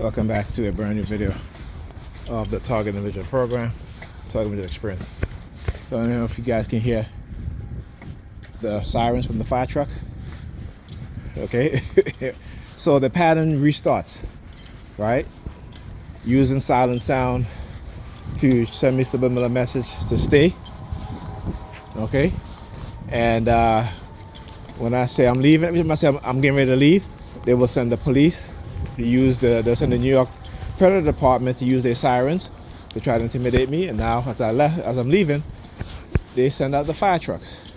Welcome back to a brand new video of the Target Individual Program, Target Individual Experience. So I don't know if you guys can hear the sirens from the fire truck. Okay, so the pattern restarts, right? Using silent sound to send me subliminal message to stay. Okay, and when I say I'm leaving, when I say I'm getting ready to leave, they will send the police to use they'll send the New York Predator Department to use their sirens to try to intimidate me. And now as I'm leaving, they send out the fire trucks,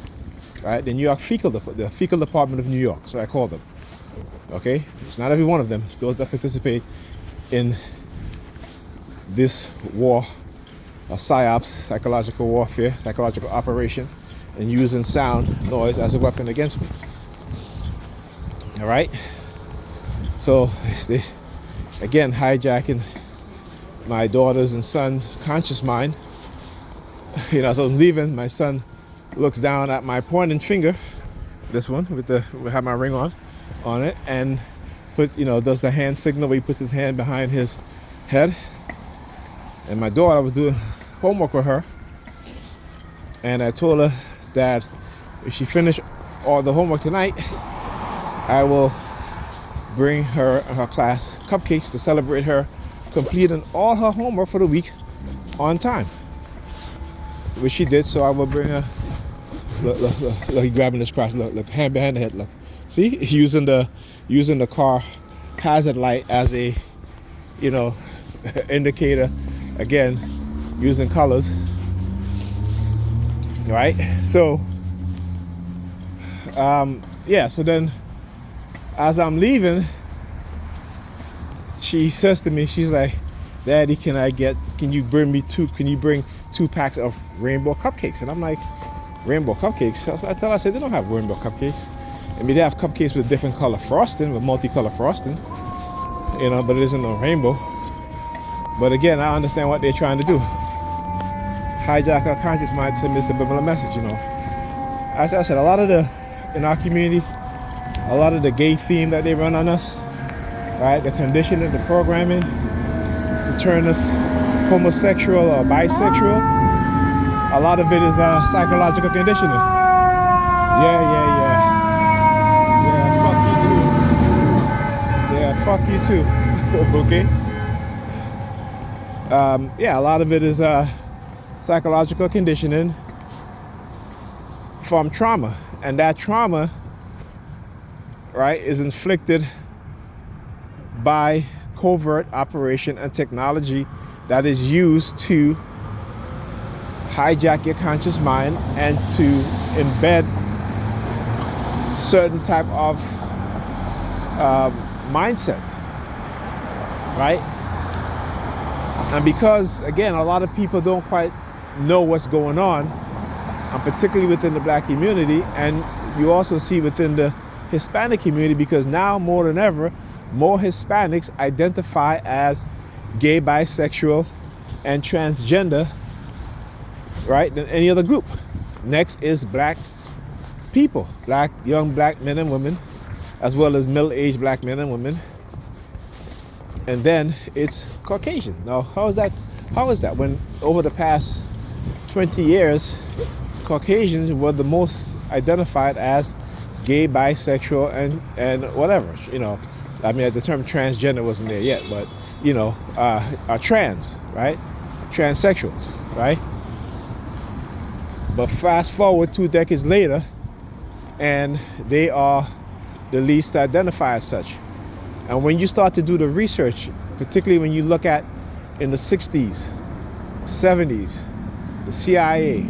right? The New York the fecal department of New York, so I call them. Okay, it's not every one of them. It's those that participate in this war, or psyops, psychological warfare, psychological operation, and using sound noise as a weapon against me. All right. So they, again, hijacking my daughter's and son's conscious mind. You know, as I'm leaving, my son looks down at my pointing finger, this one with have my ring on it, and does the hand signal where he puts his hand behind his head. And my daughter was doing homework with her, and I told her that if she finished all the homework tonight, I will bring her and her class cupcakes to celebrate her completing all her homework for the week on time. Which she did, so I will bring her. Look, he grabbing this cross. Look, hand behind the head. Look, see, using the car hazard light as a, indicator. Again, using colors. Right. So, yeah. So then, as I'm leaving, she says to me, she's like, "Daddy, can you bring 2 packs of rainbow cupcakes?" And I'm like, "Rainbow cupcakes?" I tell her, I said, "They don't have rainbow cupcakes. I mean, they have cupcakes with different color frosting, with multicolor frosting, but it isn't no rainbow." But again, I understand what they're trying to do. Hijack her conscious mind to send me a subliminal message, As I said, in our community, a lot of the gay theme that they run on us, right? The conditioning, the programming to turn us homosexual or bisexual. A lot of it is psychological conditioning. Yeah, fuck you too. Okay. A lot of it is psychological conditioning from trauma, and that trauma, right, is inflicted by covert operation and technology that is used to hijack your conscious mind and to embed certain type of mindset, right? And because, again, a lot of people don't quite know what's going on, and particularly within the black community, and you also see within the Hispanic community, because now more than ever, more Hispanics identify as gay, bisexual, and transgender, right, than any other group. Next is black people, young black men and women, as well as middle-aged black men and women. And then it's Caucasian. Now, how is that? When over the past 20 years, Caucasians were the most identified as gay, bisexual, and whatever, I mean, the term transgender wasn't there yet, but, trans, right? Transsexuals, right? But fast forward 2 decades later, and they are the least to identify as such. And when you start to do the research, particularly when you look at in the 60s, 70s, the CIA,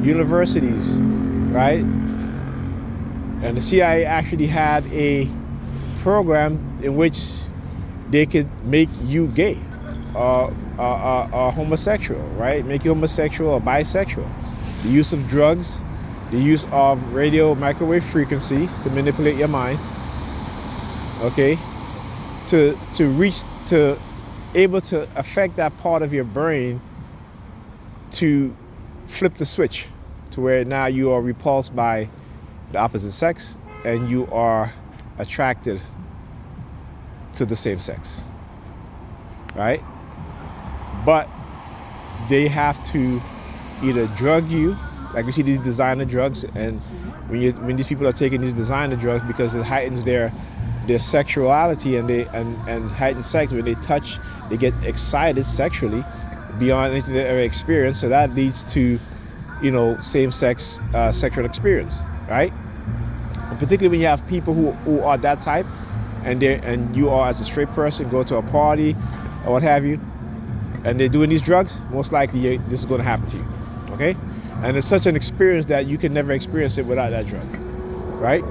universities, right? And the CIA actually had a program in which they could make you gay or homosexual, right? Make you homosexual or bisexual. The use of drugs, the use of radio microwave frequency to manipulate your mind, okay? To able to affect that part of your brain to flip the switch to where now you are repulsed by the opposite sex and you are attracted to the same sex. right? But they have to either drug you, like we see these designer drugs, and when these people are taking these designer drugs because it heightens their sexuality, and heightened sex, when they touch, they get excited sexually beyond anything they ever experienced. So that leads to, same-sex sexual experience, right? And particularly when you have people who are that type, and you are, as a straight person, go to a party or what have you, and they're doing these drugs, most likely this is going to happen to you, okay? And it's such an experience that you can never experience it without that drug, right?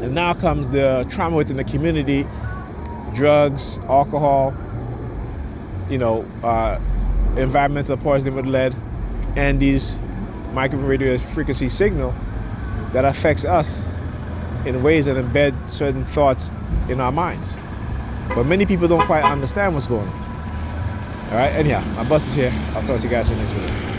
And now comes the trauma within the community: drugs, alcohol, environmental poisoning with lead, and these microwave radio frequency signal that affects us in ways that embed certain thoughts in our minds. But many people don't quite understand what's going on. All right, anyhow, my bus is here. I'll talk to you guys in the next video.